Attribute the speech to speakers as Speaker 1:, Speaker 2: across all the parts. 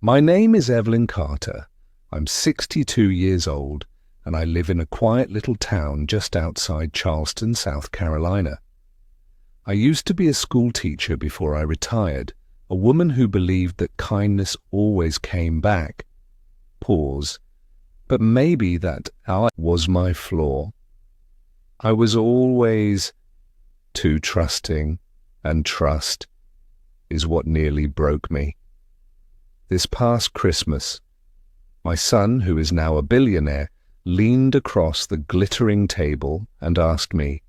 Speaker 1: My name is Evelyn Carter. I'm 62 years old, and I live in a quiet little town just outside Charleston, South Carolina. I used to be a school teacher before I retired, a woman who believed that kindness always came back. Pause. But maybe that was my flaw. I was always too trusting, and trust is what nearly broke me. This past Christmas, my son, who is now a billionaire, leaned across the glittering table and asked me,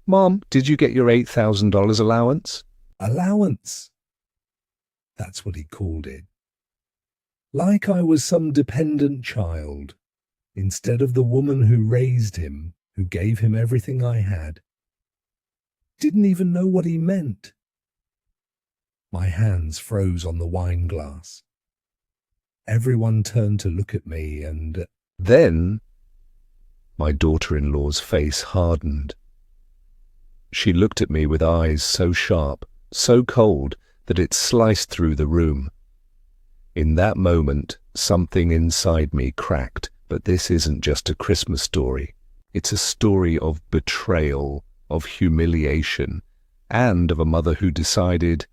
Speaker 1: "Mom, did you get your $8,000 allowance?" Allowance? That's what he called it. Like I was some dependent child, instead of the woman who raised him, who gave him everything I had. Didn't even know what he meant. My hands froze on the wine glass. Everyone turned to look at me, and then my daughter-in-law's face hardened. She looked at me with eyes so sharp, so cold, that it sliced through the room. In that moment, something inside me cracked, but this isn't just a Christmas story. It's a story of betrayal, of humiliation, and of a mother who decided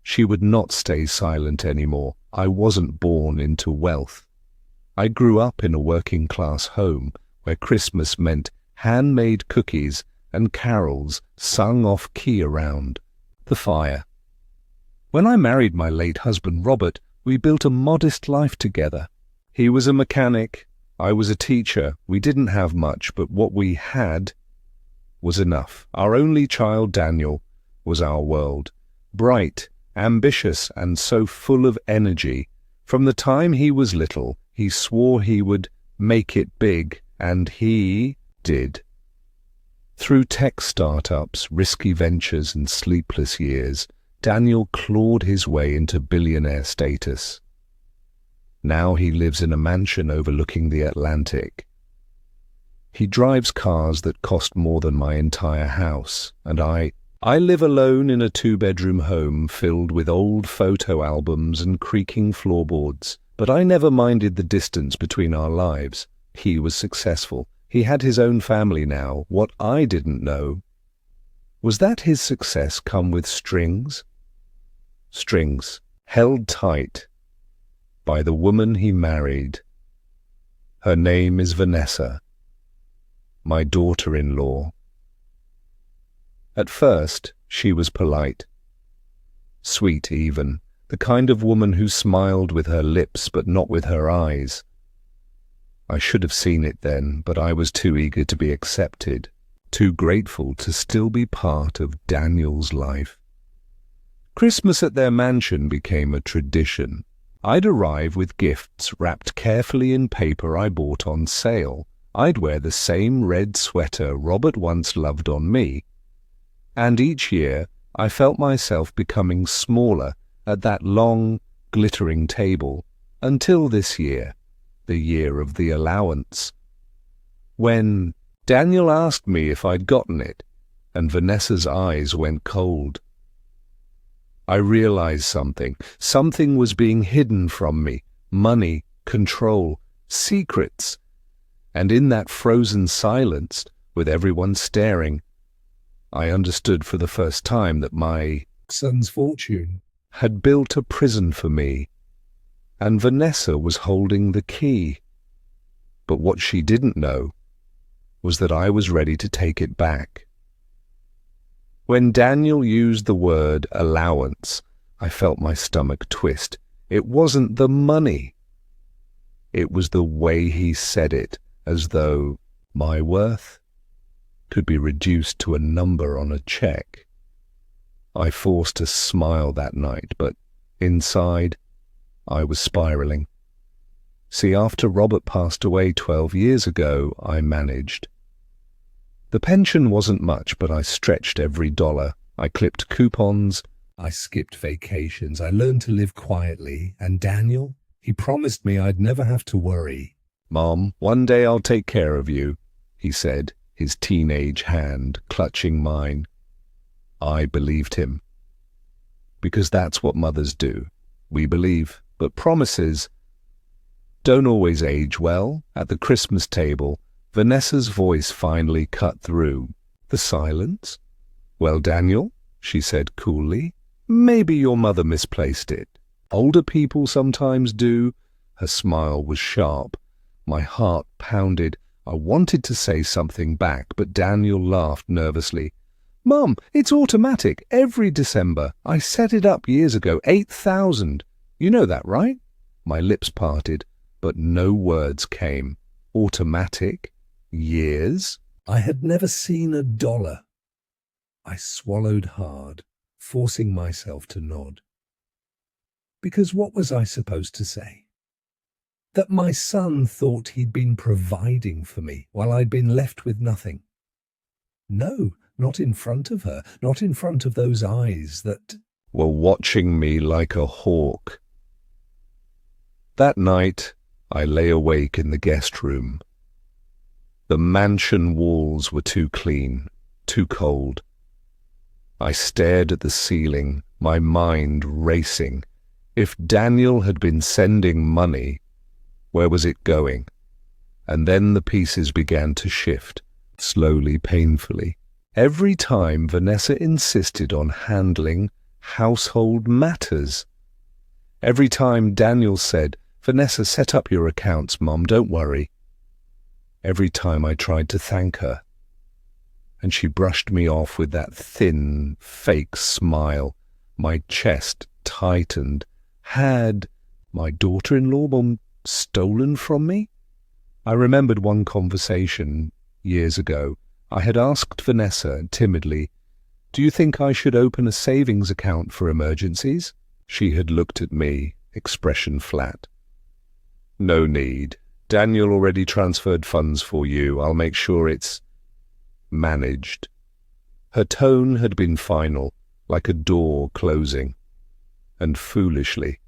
Speaker 1: she would not stay silent anymore. I wasn't born into wealth. I grew up in a working-class home where Christmas meant handmade cookies and carols sung off-key around the fire. When I married my late husband Robert, we built a modest life together. He was a mechanic, I was a teacher. We didn't have much, but what we had was enough. Our only child, Daniel, was our world. Bright, ambitious, and so full of energy. From the time he was little, he swore he would make it big, and he did. Through tech startups, risky ventures, and sleepless years, Daniel clawed his way into billionaire status. Now he lives in a mansion overlooking the Atlantic. He drives cars that cost more than my entire house, and I live alone in a two-bedroom home filled with old photo albums and creaking floorboards. But I never minded the distance between our lives. He was successful. He had his own family now. What I didn't know was that his success come with strings. Strings held tight by the woman he married. Her name is Vanessa, my daughter-in-law. At first, she was polite, sweet even, the kind of woman who smiled with her lips but not with her eyes. I should have seen it then, but I was too eager to be accepted, too grateful to still be part of Daniel's life. Christmas at their mansion became a tradition. I'd arrive with gifts wrapped carefully in paper I bought on sale. I'd wear the same red sweater Robert once loved on me. And each year I felt myself becoming smaller at that long, glittering table, until this year, the year of the allowance, when Daniel asked me if I'd gotten it, and Vanessa's eyes went cold. I realized something. Something was being hidden from me. Money, control, secrets. And in that frozen silence, with everyone staring, I understood for the first time that my son's fortune had built a prison for me, and Vanessa was holding the key. But what she didn't know was that I was ready to take it back. When Daniel used the word allowance, I felt my stomach twist. It wasn't the money. It was the way he said it, as though my worth could be reduced to a number on a check. I forced a smile that night, but inside, I was spiraling. See, after Robert passed away 12 years ago, I managed. The pension wasn't much, but I stretched every dollar. I clipped coupons. I skipped vacations. I learned to live quietly. And Daniel, he promised me I'd never have to worry. "Mom, one day I'll take care of you," he said, his teenage hand clutching mine. I believed him, because that's what mothers do. we believe, but promises don't always age well. At the Christmas table, Vanessa's voice finally cut through the silence. "Well, Daniel," she said coolly, "maybe your mother misplaced it. Older people sometimes do." Her smile was sharp. My heart pounded. I wanted to say something back, but Daniel laughed nervously. "Mum, it's automatic. Every December. I set it up years ago. 8,000. You know that, right?" My lips parted, but no words came. Automatic? Years? I had never seen $1. I swallowed hard, forcing myself to nod. Because what was I supposed to say? That my son thought he'd been providing for me while I'd been left with nothing? No, not in front of her, not in front of those eyes that were watching me like a hawk. That night, I lay awake in the guest room. The mansion walls were too clean, too cold. I stared at the ceiling, my mind racing. If Daniel had been sending money, where was it going? And then the pieces began to shift, slowly, painfully. Every time Vanessa insisted on handling household matters. Every time Daniel said, "Vanessa, set up your accounts, Mom, don't worry." Every time I tried to thank her, and she brushed me off with that thin, fake smile. My chest tightened. Had my daughter-in-law been stolen from me? I remembered one conversation years ago. I had asked Vanessa timidly, "Do you think I should open a savings account for emergencies?" She had looked at me, expression flat. "No need. Daniel already transferred funds for you. I'll make sure it's managed." Her tone had been final, like a door closing. And foolishly,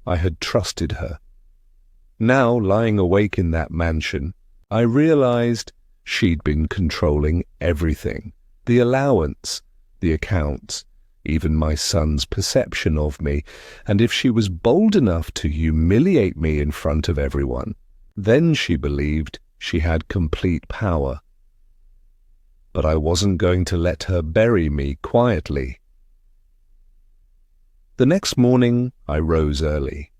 Speaker 1: I had trusted her. Now, lying awake in that mansion, I realized she'd been controlling everything. The allowance, the accounts, even my son's perception of me. And if she was bold enough to humiliate me in front of everyone, then she believed she had complete power. But I wasn't going to let her bury me quietly. The next morning, I rose early.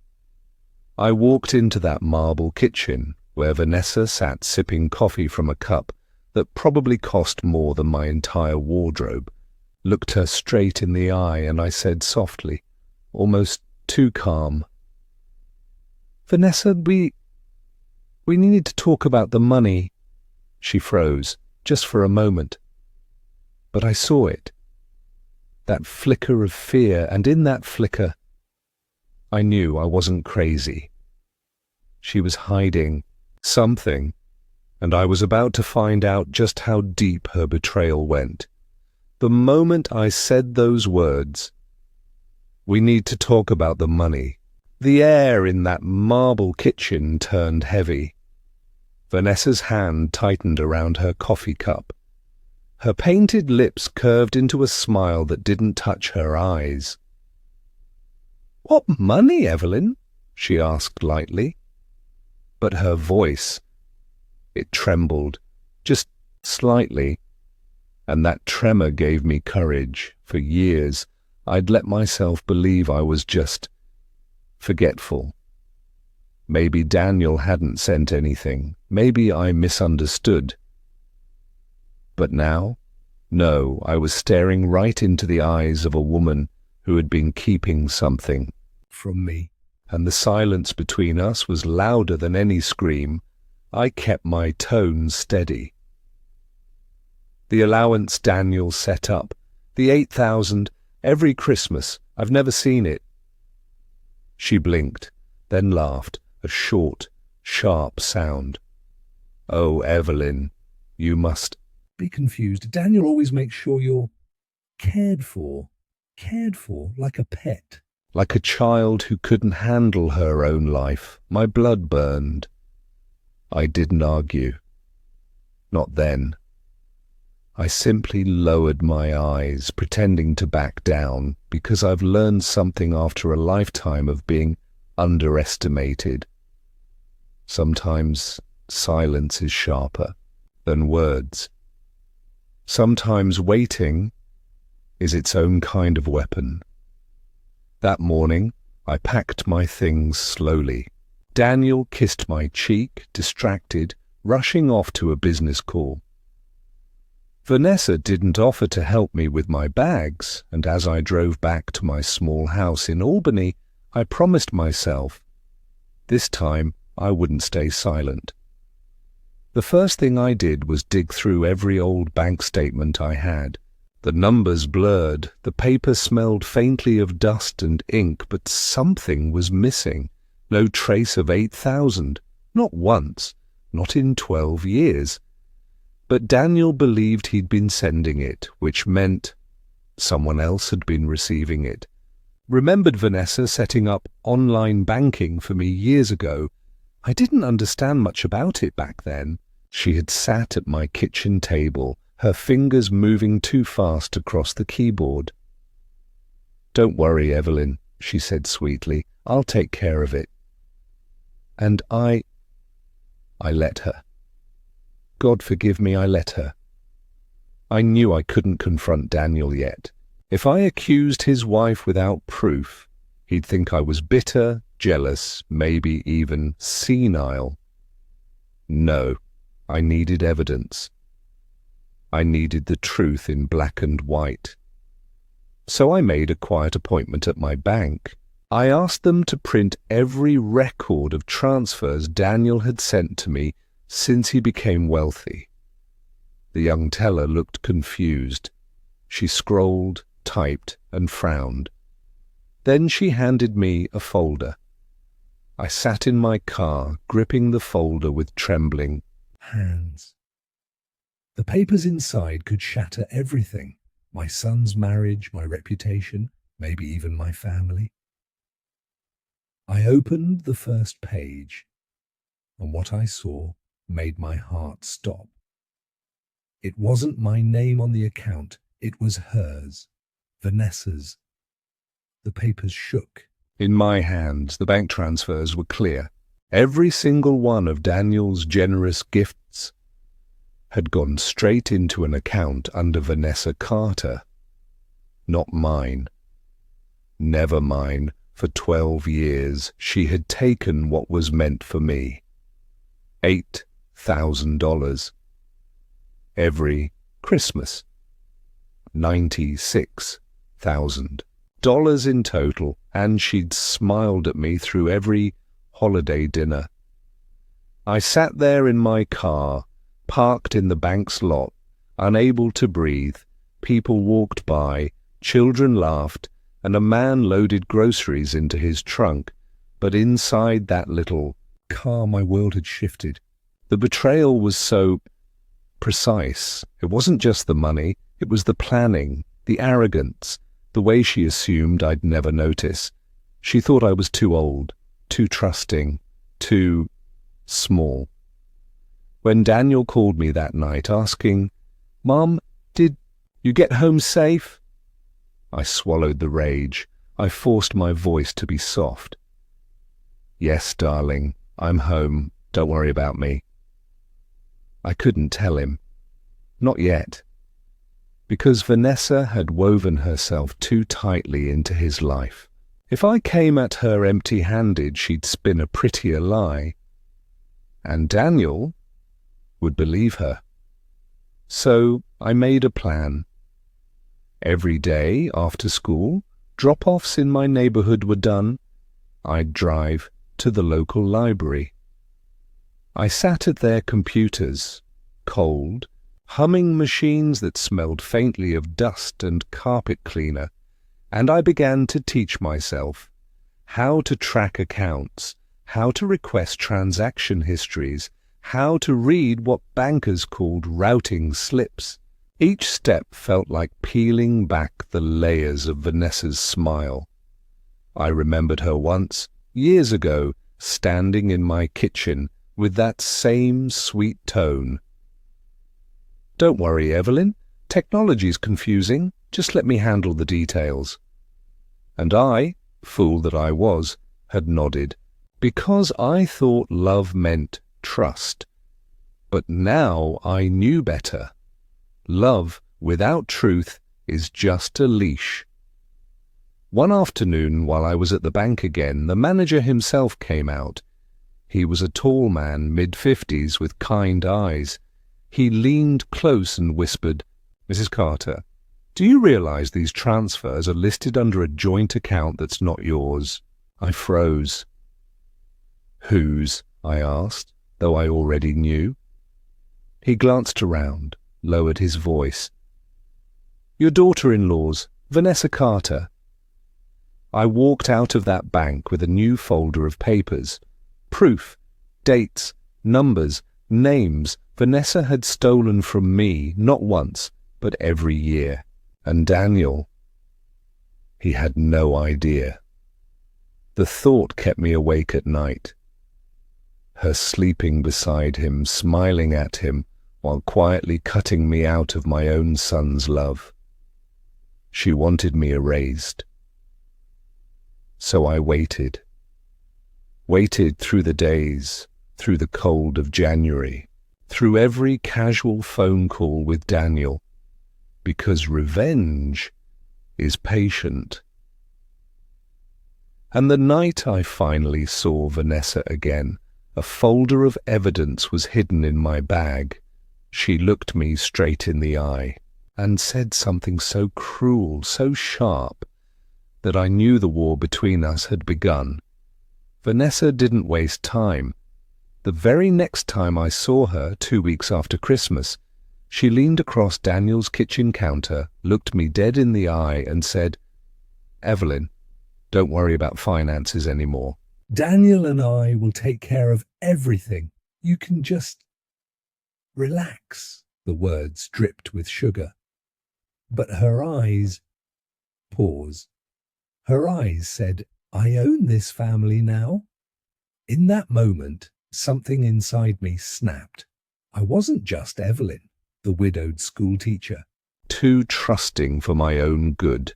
Speaker 1: I walked into that marble kitchen where Vanessa sat sipping coffee from a cup that probably cost more than my entire wardrobe, looked her straight in the eye, and I said softly, almost too calm, "Vanessa, we needed to talk about the money." She froze, just for a moment. But I saw it. That flicker of fear, and in that flicker, I knew I wasn't crazy. She was hiding something, and I was about to find out just how deep her betrayal went. The moment I said those words, "We need to talk about the money," the air in that marble kitchen turned heavy. Vanessa's hand tightened around her coffee cup. Her painted lips curved into a smile that didn't touch her eyes. "What money, Evelyn?" she asked lightly. But her voice, it trembled, just slightly, and that tremor gave me courage. For years, I'd let myself believe I was just forgetful. Maybe Daniel hadn't sent anything. Maybe I misunderstood. But now, no, I was staring right into the eyes of a woman who had been keeping something from me, and the silence between us was louder than any scream. I kept my tone steady. "The allowance Daniel set up, the 8,000, every Christmas. I've never seen it." She blinked, then laughed, a short, sharp sound. "Oh, Evelyn, you must be confused. Daniel always makes sure you're cared for, like a pet. Like a child who couldn't handle her own life." My blood burned. I didn't argue. Not then. I simply lowered my eyes, pretending to back down, because I've learned something after a lifetime of being underestimated. Sometimes silence is sharper than words. Sometimes waiting is its own kind of weapon. That morning, I packed my things slowly. Daniel kissed my cheek, distracted, rushing off to a business call. Vanessa didn't offer to help me with my bags, and as I drove back to my small house in Albany, I promised myself, this time I wouldn't stay silent. The first thing I did was dig through every old bank statement I had. The numbers blurred, the paper smelled faintly of dust and ink, but something was missing. No trace of 8,000, not once, not in 12 years. But Daniel believed he'd been sending it, which meant someone else had been receiving it. Remembered Vanessa setting up online banking for me years ago. I didn't understand much about it back then. She had sat at my kitchen table, her fingers moving too fast across the keyboard. "Don't worry, Evelyn," she said sweetly. "I'll take care of it." And I let her. God forgive me, I let her. I knew I couldn't confront Daniel yet. If I accused his wife without proof, he'd think I was bitter, jealous, maybe even senile. No, I needed evidence. I needed the truth in black and white. So I made a quiet appointment at my bank. I asked them to print every record of transfers Daniel had sent to me since he became wealthy. The young teller looked confused. She scrolled, typed, and frowned. Then she handed me a folder. I sat in my car, gripping the folder with trembling hands. The papers inside could shatter everything. My son's marriage, my reputation, maybe even my family. I opened the first page, and what I saw made my heart stop. It wasn't my name on the account, it was hers, Vanessa's. The papers shook. In my hands, the bank transfers were clear. Every single one of Daniel's generous gifts had gone straight into an account under Vanessa Carter. Not mine. Never mine. For 12 years, she had taken what was meant for me. $8,000. Every Christmas. $96,000 in total, and she'd smiled at me through every holiday dinner. I sat there in my car, parked in the bank's lot, unable to breathe. People walked by, children laughed, and a man loaded groceries into his trunk. But inside that little car, my world had shifted. The betrayal was so precise. It wasn't just the money, it was the planning, the arrogance, the way she assumed I'd never notice. She thought I was too old, too trusting, too small. When Daniel called me that night asking, "Mom, did you get home safe?" I swallowed the rage. I forced my voice to be soft. "Yes, darling, I'm home. Don't worry about me." I couldn't tell him. Not yet. Because Vanessa had woven herself too tightly into his life. If I came at her empty-handed, she'd spin a prettier lie. And Daniel would believe her. So I made a plan. Every day after school, drop-offs in my neighborhood were done. I'd drive to the local library. I sat at their computers, cold, humming machines that smelled faintly of dust and carpet cleaner, and I began to teach myself how to track accounts, how to request transaction histories, how to read what bankers called routing slips. Each step felt like peeling back the layers of Vanessa's smile. I remembered her once, years ago, standing in my kitchen with that same sweet tone. "Don't worry, Evelyn. Technology's confusing. Just let me handle the details." And I, fool that I was, had nodded, because I thought love meant trust. But now I knew better. Love without truth is just a leash. One afternoon, while I was at the bank again, the manager himself came out. He was a tall man, mid-50s, with kind eyes. He leaned close and whispered, "Mrs. Carter, do you realize these transfers are listed under a joint account that's not yours?" I froze. "Whose?" I asked, though I already knew. He glanced around, lowered his voice. "Your daughter-in-law's, Vanessa Carter." I walked out of that bank with a new folder of papers. Proof, dates, numbers, names Vanessa had stolen from me, not once, but every year. And Daniel, he had no idea. The thought kept me awake at night. Her sleeping beside him, smiling at him, while quietly cutting me out of my own son's love. She wanted me erased. So I waited through the days, through the cold of January, through every casual phone call with Daniel, because revenge is patient. And the night I finally saw Vanessa again, a folder of evidence was hidden in my bag. She looked me straight in the eye and said something so cruel, so sharp, that I knew the war between us had begun. Vanessa didn't waste time. The very next time I saw her, 2 weeks after Christmas, she leaned across Daniel's kitchen counter, looked me dead in the eye and said, "Evelyn, don't worry about finances anymore. Daniel and I will take care of everything. You can just relax." The words dripped with sugar. But her eyes... Pause. Her eyes said, "I own this family now." In that moment, something inside me snapped. I wasn't just Evelyn, the widowed schoolteacher, too trusting for my own good.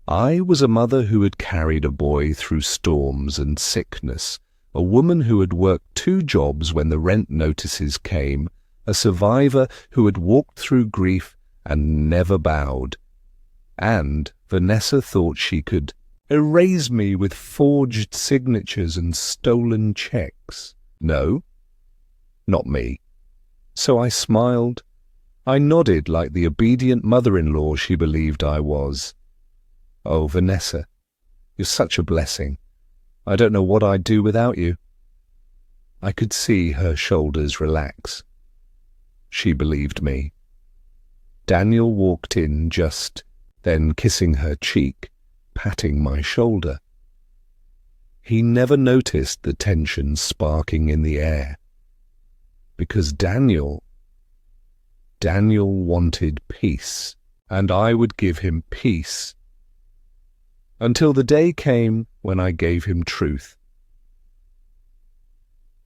Speaker 1: I was a mother who had carried a boy through storms and sickness, a woman who had worked 2 jobs when the rent notices came, a survivor who had walked through grief and never bowed. And Vanessa thought she could erase me with forged signatures and stolen checks. No, not me. So I smiled. I nodded like the obedient mother-in-law she believed I was. "Oh, Vanessa, you're such a blessing. I don't know what I'd do without you." I could see her shoulders relax. She believed me. Daniel walked in just then, kissing her cheek, patting my shoulder. He never noticed the tension sparking in the air. Because Daniel wanted peace, and I would give him peace. Until the day came when I gave him truth.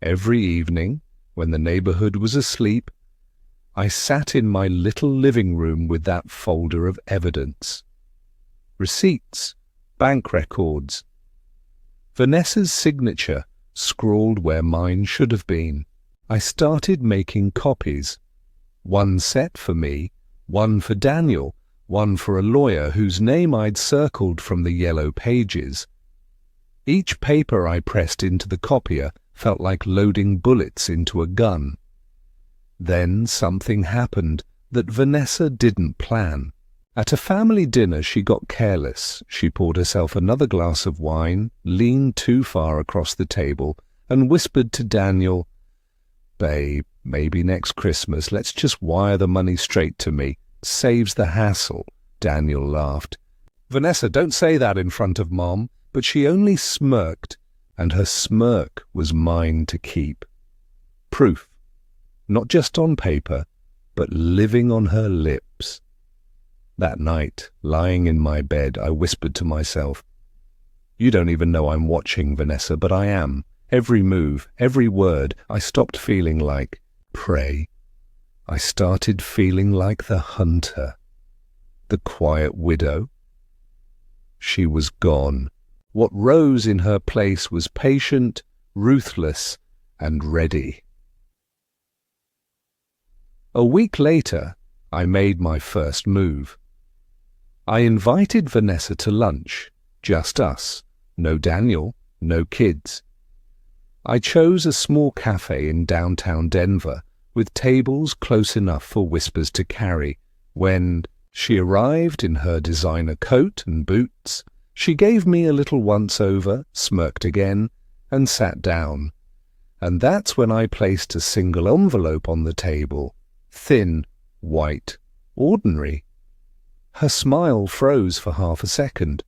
Speaker 1: Every evening, when the neighborhood was asleep, I sat in my little living room with that folder of evidence. Receipts, bank records. Vanessa's signature scrawled where mine should have been. I started making copies. 1 set for me, 1 for Daniel, 1 for a lawyer whose name I'd circled from the yellow pages. Each paper I pressed into the copier felt like loading bullets into a gun. Then something happened that Vanessa didn't plan. At a family dinner she got careless. She poured herself another glass of wine, leaned too far across the table, and whispered to Daniel, "Babe, maybe next Christmas let's just wire the money straight to me. Saves the hassle." Daniel laughed. "Vanessa, don't say that in front of Mom," but she only smirked, and her smirk was mine to keep. Proof. Not just on paper, but living on her lips. That night, lying in my bed, I whispered to myself, "You don't even know I'm watching, Vanessa, but I am. Every move, every word." I stopped feeling like prey. I started feeling like the hunter, the quiet widow. She was gone. What rose in her place was patient, ruthless, and ready. A week later, I made my first move. I invited Vanessa to lunch, just us, no Daniel, no kids. I chose a small cafe in downtown Denver with tables close enough for whispers to carry. When she arrived in her designer coat and boots, she gave me a little once-over, smirked again, and sat down. And that's when I placed a single envelope on the table, thin, white, ordinary. Her smile froze for half a second.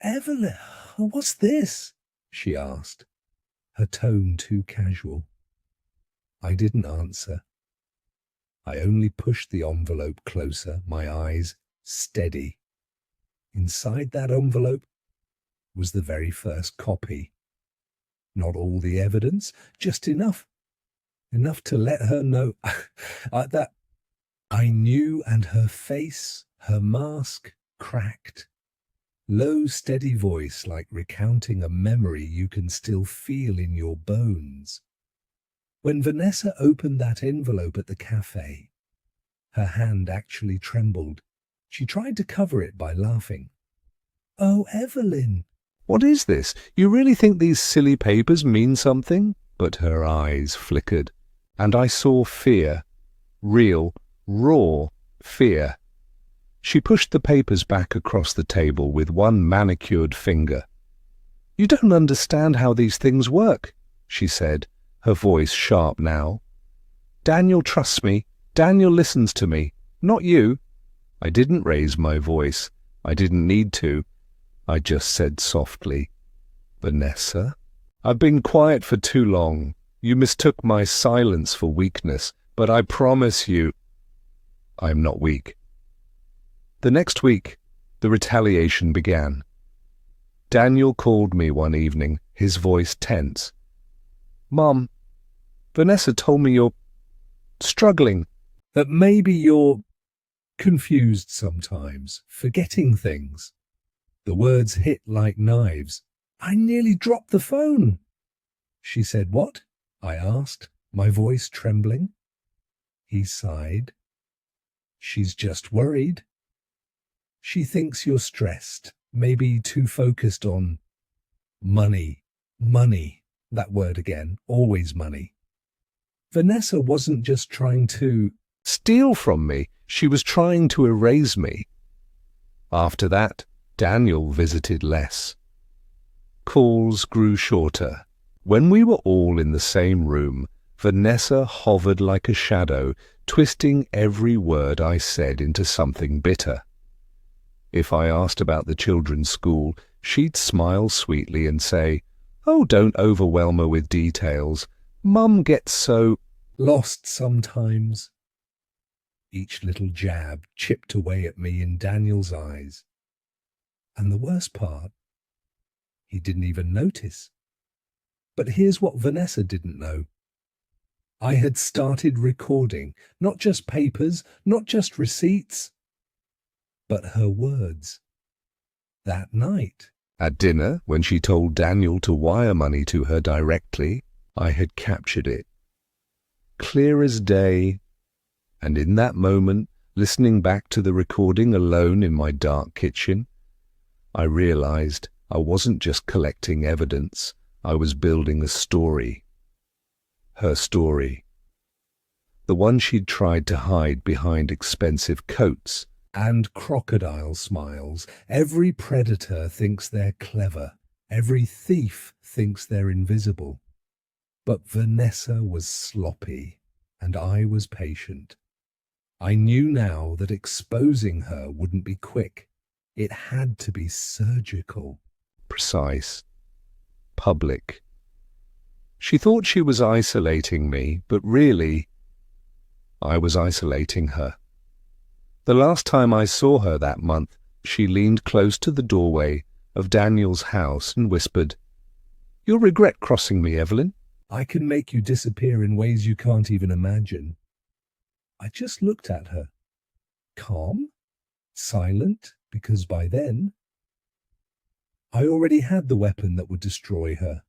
Speaker 2: "Evelyn, what's this?" she asked, her tone too casual.
Speaker 1: I didn't answer. I only pushed the envelope closer, my eyes steady. Inside that envelope was the very first copy. Not all the evidence, just enough to let her know that I knew, and her face, her mask, cracked. Low, steady voice like recounting a memory you can still feel in your bones. When Vanessa opened that envelope at the cafe, her hand actually trembled. She tried to cover it by laughing. "Oh, Evelyn." "What is this? You really think these silly papers mean something?" But her eyes flickered, and I saw fear, real, raw fear. She pushed the papers back across the table with one manicured finger. "You don't understand how these things work," she said, her voice sharp now. "Daniel trusts me. Daniel listens to me. Not you." I didn't raise my voice. I didn't need to. I just said softly, "Vanessa, I've been quiet for too long. You mistook my silence for weakness, but I promise you, I'm not weak." The next week, the retaliation began. Daniel called me one evening, his voice tense. "Mom, Vanessa told me you're struggling, that maybe you're confused sometimes, forgetting things." The words hit like knives. I nearly dropped the phone. She said, "What?" I asked, my voice trembling. He sighed. "She's just worried. She thinks you're stressed, maybe too focused on money. Money, that word again, always money. Vanessa wasn't just trying to steal from me, she was trying to erase me." After that, Daniel visited less. Calls grew shorter. When we were all in the same room, Vanessa hovered like a shadow, twisting every word I said into something bitter. If I asked about the children's school, she'd smile sweetly and say, "Oh, don't overwhelm her with details. Mum gets so lost sometimes." Each little jab chipped away at me in Daniel's eyes. And the worst part, he didn't even notice. But here's what Vanessa didn't know. I had started recording, not just papers, not just receipts, but her words. That night, at dinner, when she told Daniel to wire money to her directly, I had captured it. Clear as day. And in that moment, listening back to the recording alone in my dark kitchen, I realized I wasn't just collecting evidence, I was building a story. Her story. The one she'd tried to hide behind expensive coats and crocodile smiles. Every predator thinks they're clever. Every thief thinks they're invisible. But Vanessa was sloppy, and I was patient. I knew now that exposing her wouldn't be quick. It had to be surgical, precise, public. She thought she was isolating me, but really, I was isolating her. The last time I saw her that month, she leaned close to the doorway of Daniel's house and whispered, "You'll regret crossing me, Evelyn. I can make you disappear in ways you can't even imagine."
Speaker 2: I just looked at her, calm, silent, because by then I already had the weapon that would destroy her,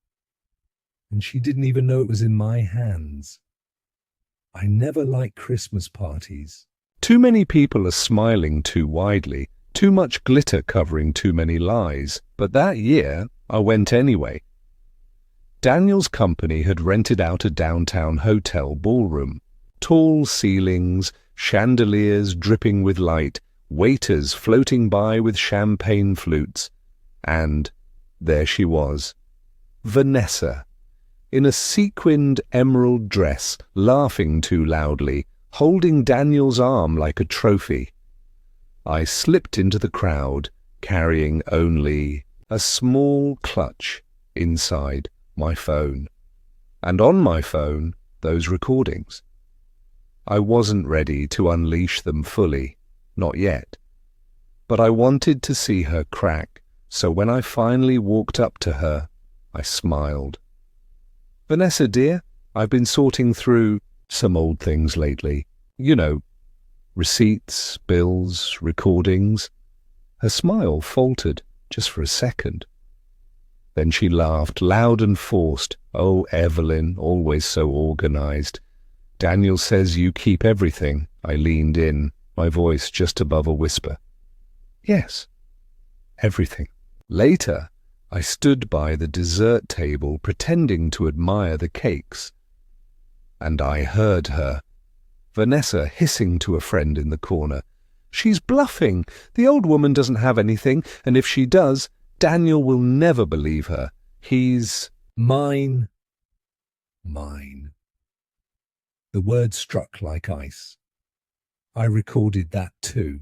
Speaker 2: and she didn't even know it was in my hands. I never liked Christmas parties.
Speaker 1: Too many people are smiling too widely, too much glitter covering too many lies, but that year I went anyway. Daniel's company had rented out a downtown hotel ballroom. Tall ceilings, chandeliers dripping with light, waiters floating by with champagne flutes. And there she was, Vanessa, in a sequined emerald dress, laughing too loudly, holding Daniel's arm like a trophy. I slipped into the crowd, carrying only a small clutch inside my phone. And on my phone, those recordings. I wasn't ready to unleash them fully, not yet. But I wanted to see her crack, so when I finally walked up to her, I smiled. "Vanessa, dear, I've been sorting through some old things lately. You know, receipts, bills, recordings." Her smile faltered just for a second. Then she laughed, loud and forced. "Oh, Evelyn, always so organized. Daniel says you keep everything." I leaned in, my voice just above a whisper. "Yes, everything." Later, I stood by the dessert table pretending to admire the cakes. And I heard her, Vanessa, hissing to a friend in the corner. "She's bluffing. The old woman doesn't have anything, and if she does, Daniel will never believe her. He's
Speaker 2: Mine. Mine. The word struck like ice. I recorded that too.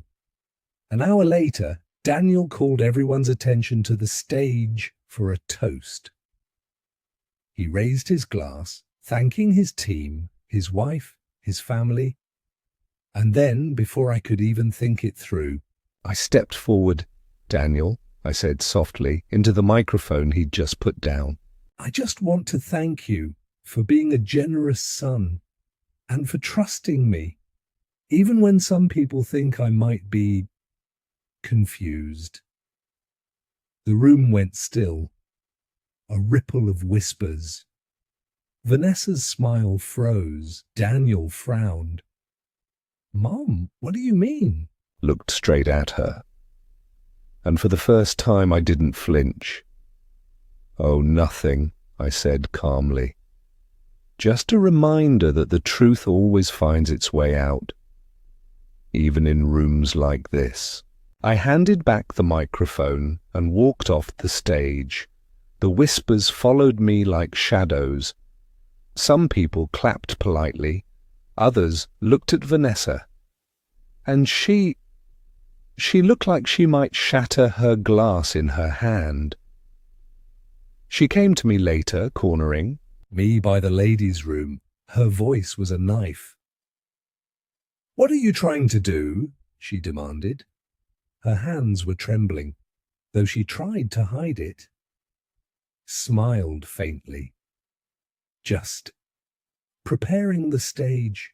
Speaker 2: An hour later, Daniel called everyone's attention to the stage for a toast. He raised his glass, thanking his team, his wife, his family, and then, before I could even think it through, I stepped forward. "Daniel," I said softly, into the microphone he'd just put down, "I just want to thank you for being a generous son and for trusting me, even when some people think I might be confused." The room went still, a ripple of whispers. Vanessa's smile froze. Daniel frowned. "Mom, what do you mean?" Looked straight at her. And for the first time I didn't flinch. "Oh, nothing," I said calmly. "Just a reminder that the truth always finds its way out, even in rooms like this." I handed back the microphone and walked off the stage. The whispers followed me like shadows. Some people clapped politely, others looked at Vanessa. And she looked like she might shatter her glass in her hand. She came to me later, cornering me by the ladies' room. Her voice was a knife. "What are you trying to do?" she demanded. Her hands were trembling, though she tried to hide it. Smiled faintly. "Just preparing the stage."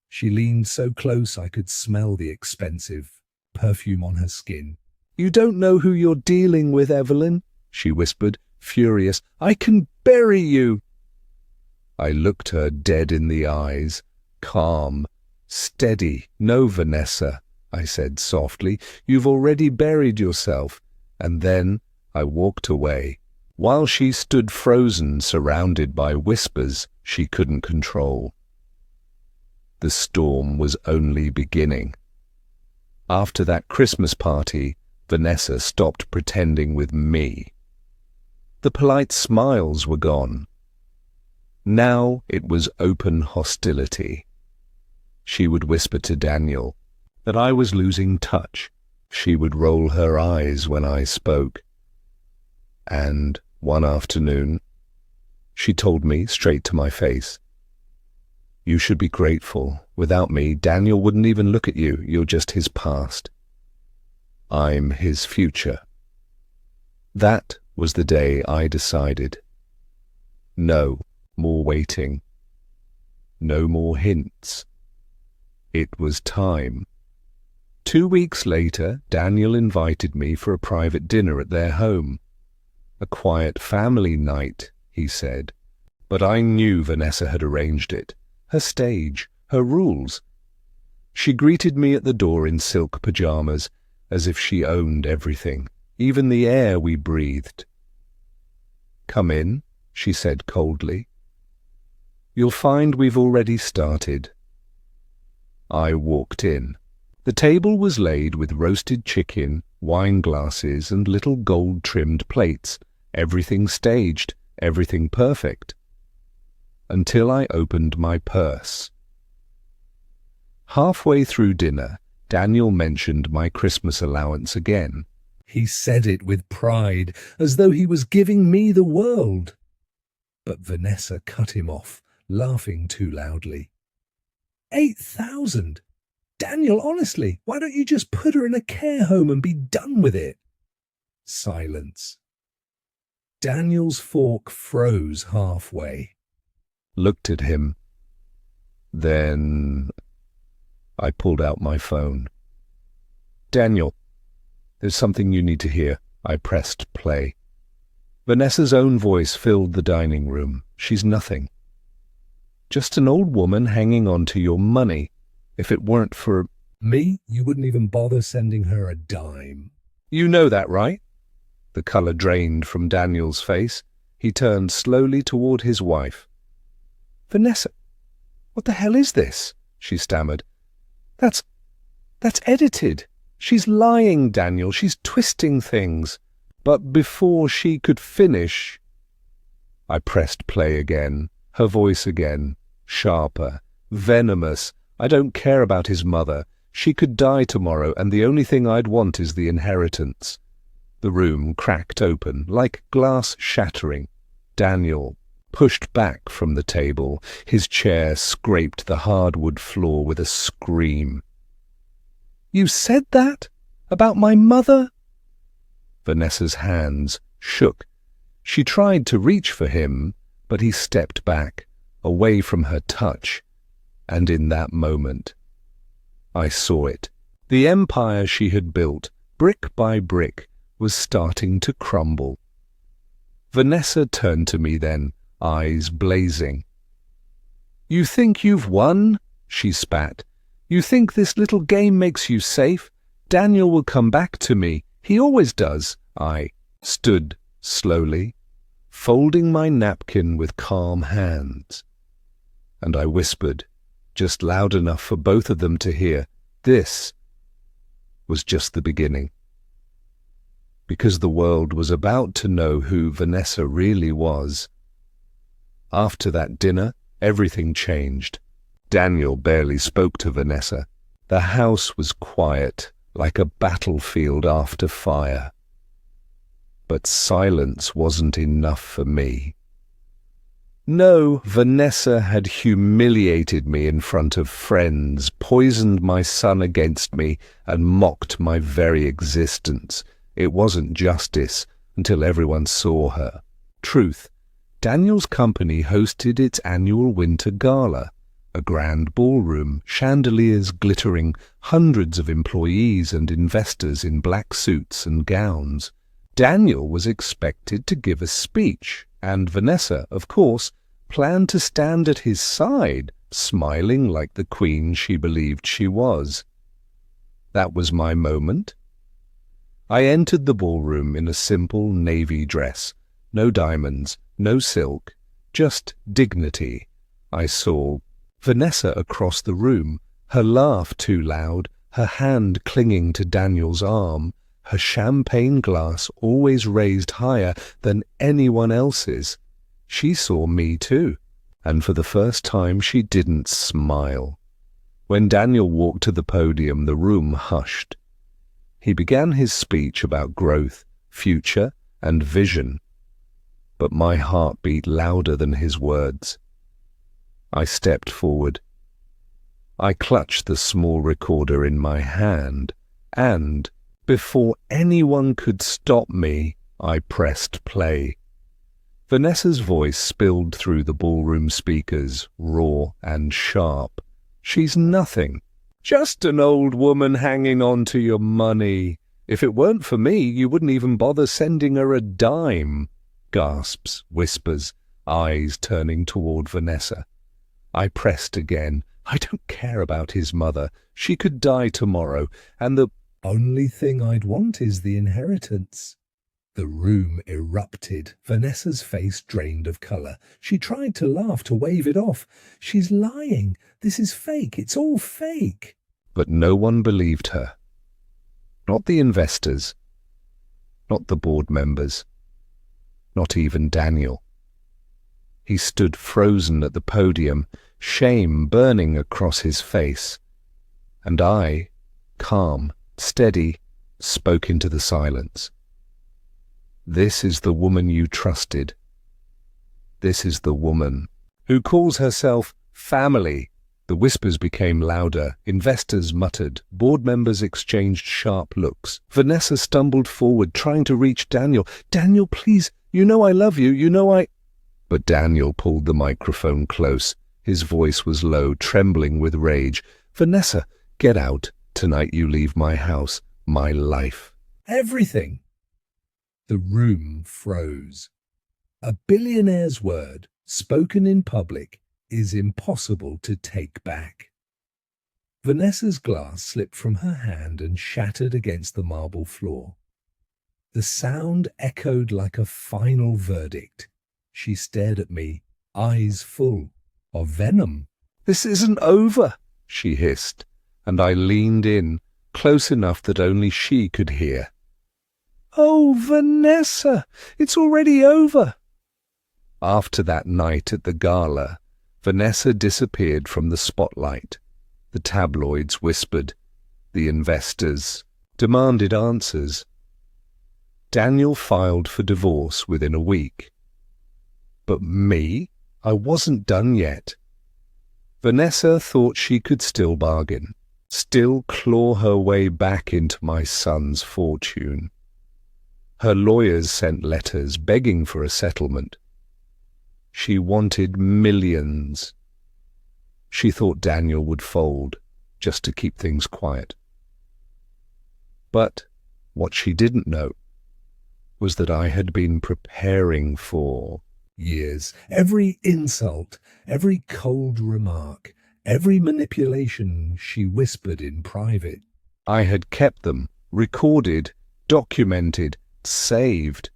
Speaker 2: She leaned so close I could smell the expensive perfume on her skin. "You don't know who you're dealing with, Evelyn," she whispered, furious. "I can bury you." I looked her dead in the eyes, calm, steady. "No, Vanessa," I said softly, "you've already buried yourself." And then I walked away, while she stood frozen, surrounded by whispers she couldn't control. The storm was only beginning. After that Christmas party, Vanessa stopped pretending with me. The polite smiles were gone. Now it was open hostility. She would whisper to Daniel that I was losing touch. She would roll her eyes when I spoke. And one afternoon, she told me straight to my face, "You should be grateful. Without me, Daniel wouldn't even look at you. You're just his past. I'm his future." That was the day I decided. No more waiting. No more hints.
Speaker 1: It was time. 2 weeks later, Daniel invited me for a private dinner at their home. A quiet family night, he said. But I knew Vanessa had arranged it. Her stage, her rules. She greeted me at the door in silk pajamas, as if she owned everything, even the air we breathed. "Come in," she said coldly. "You'll find we've already started." I walked in. The table was laid with roasted chicken, wine glasses, and little gold-trimmed plates, everything staged, everything perfect. Until I opened my purse. Halfway through dinner, Daniel mentioned my Christmas allowance again.
Speaker 2: He said it with pride, as though he was giving me the world. But Vanessa cut him off, laughing too loudly. 8,000! Daniel, honestly, why don't you just put her in a care home and be done with it? Silence. Daniel's fork froze halfway.
Speaker 1: Looked at him. Then I pulled out my phone. "Daniel, there's something you need to hear." I pressed play. Vanessa's own voice filled the dining room. "She's nothing. Just an old woman hanging on to your money. If it weren't for
Speaker 2: Me, you wouldn't even bother sending her a dime."
Speaker 1: You know that, right?" The colour drained from Daniel's face. He turned slowly toward his wife. "Vanessa, what the hell is this?" she stammered. That's edited. She's lying, Daniel. She's twisting things." But before she could finish, I pressed play again, her voice again, sharper, venomous. "I don't care about his mother. She could die tomorrow, and the only thing I'd want is the inheritance." The room cracked open, like glass shattering. Daniel pushed back from the table. His chair scraped the hardwood floor with a scream. "You said that? About my mother?" Vanessa's hands shook. She tried to reach for him, but he stepped back, away from her touch. And in that moment, I saw it. The empire she had built, brick by brick, was starting to crumble. Vanessa turned to me then, eyes blazing. "You think you've won?" she spat. "You think this little game makes you safe? Daniel will come back to me. He always does." I stood slowly, folding my napkin with calm hands. And I whispered, just loud enough for both of them to hear, this was just the beginning. Because the world was about to know who Vanessa really was. After that dinner, everything changed. Daniel barely spoke to Vanessa. The house was quiet, like a battlefield after fire. But silence wasn't enough for me. No, Vanessa had humiliated me in front of friends, poisoned my son against me, and mocked my very existence. It wasn't justice until everyone saw her. Truth. Daniel's company hosted its annual winter gala. A grand ballroom, chandeliers glittering, hundreds of employees and investors in black suits and gowns. Daniel was expected to give a speech, and Vanessa, of course, planned to stand at his side, smiling like the queen she believed she was. That was my moment. I entered the ballroom in a simple navy dress. No diamonds, no silk, just dignity. I saw Vanessa across the room, her laugh too loud, her hand clinging to Daniel's arm, her champagne glass always raised higher than anyone else's. She saw me too, and for the first time she didn't smile. When Daniel walked to the podium, the room hushed. He began his speech about growth, future, and vision. But my heart beat louder than his words. I stepped forward. I clutched the small recorder in my hand, and, before anyone could stop me, I pressed play. Vanessa's voice spilled through the ballroom speakers, raw and sharp. "She's nothing. Just an old woman hanging on to your money. If it weren't for me, you wouldn't even bother sending her a dime. Gasps, whispers, eyes turning toward Vanessa. I pressed again. I don't care about his mother. She could die tomorrow, and the
Speaker 2: only thing I'd want is the inheritance. The room erupted. Vanessa's face drained of colour. She tried to laugh, to wave it off. She's lying. This is fake. It's all fake.
Speaker 1: But no one believed her. Not the investors. Not the board members. Not even Daniel. He stood frozen at the podium, shame burning across his face. And I, calm, steady, spoke into the silence. This is the woman you trusted. This is the woman who calls herself family. The whispers became louder. Investors muttered. Board members exchanged sharp looks. Vanessa stumbled forward, trying to reach Daniel. Daniel, please, you know I love you. You know I... But Daniel pulled the microphone close. His voice was low, trembling with rage. Vanessa, get out. Tonight you leave my house, my life.
Speaker 2: Everything. The room froze. A billionaire's word, spoken in public, is impossible to take back. Vanessa's glass slipped from her hand and shattered against the marble floor. The sound echoed like a final verdict. She stared at me, eyes full of venom.
Speaker 1: This isn't over, she hissed, and I leaned in, close enough that only she could hear. Oh, Vanessa, it's already over. After that night at the gala, Vanessa disappeared from the spotlight. The tabloids whispered. The investors demanded answers. Daniel filed for divorce within a week. But me? I wasn't done yet. Vanessa thought she could still bargain, still claw her way back into my son's fortune. Her lawyers sent letters begging for a settlement. She wanted millions. She thought Daniel would fold, just to keep things quiet. But what she didn't know was that I had been preparing for
Speaker 2: years. Every insult, every cold remark, every manipulation she whispered in private.
Speaker 1: I had kept them, recorded, documented, saved.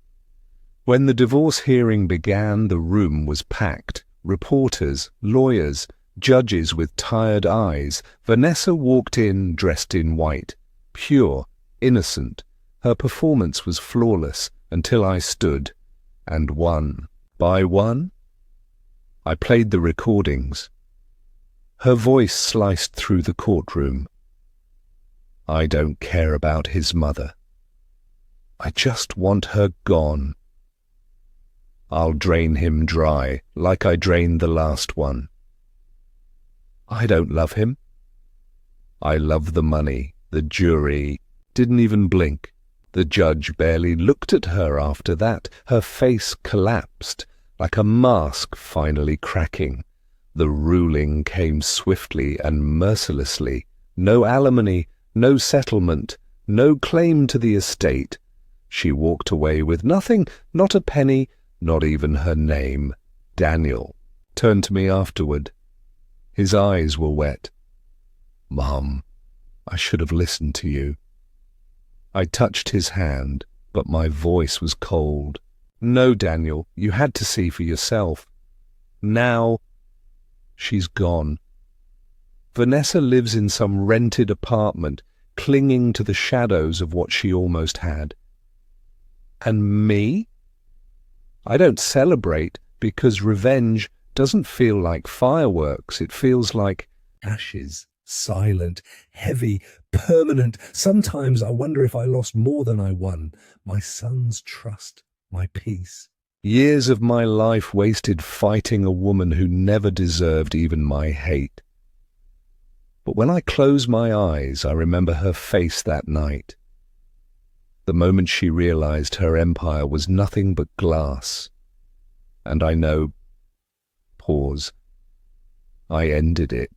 Speaker 1: When the divorce hearing began, the room was packed. Reporters, lawyers, judges with tired eyes. Vanessa walked in dressed in white, pure, innocent. Her performance was flawless until I stood and won. By one? I played the recordings. Her voice sliced through the courtroom. I don't care about his mother. I just want her gone. I'll drain him dry, like I drained the last one. I don't love him. I love the money. The jury didn't even blink. The judge barely looked at her after that. Her face collapsed, like a mask finally cracking. The ruling came swiftly and mercilessly. No alimony, no settlement, no claim to the estate. She walked away with nothing, not a penny, not even her name. Daniel turned to me afterward. His eyes were wet. Mum, I should have listened to you. I touched his hand, but my voice was cold. No, Daniel, you had to see for yourself. Now, she's gone. Vanessa lives in some rented apartment, clinging to the shadows of what she almost had. And me? I don't celebrate because revenge doesn't feel like fireworks. It feels like
Speaker 2: ashes, silent, heavy, permanent. Sometimes I wonder if I lost more than I won. My son's trust, my peace.
Speaker 1: Years of my life wasted fighting a woman who never deserved even my hate. But when I close my eyes, I remember her face that night. The moment she realized her empire was nothing but glass. And I know, I ended it.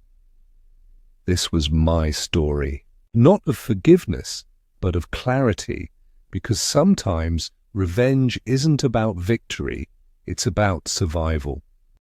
Speaker 1: This was my story, not of forgiveness, but of clarity, because sometimes revenge isn't about victory, it's about survival.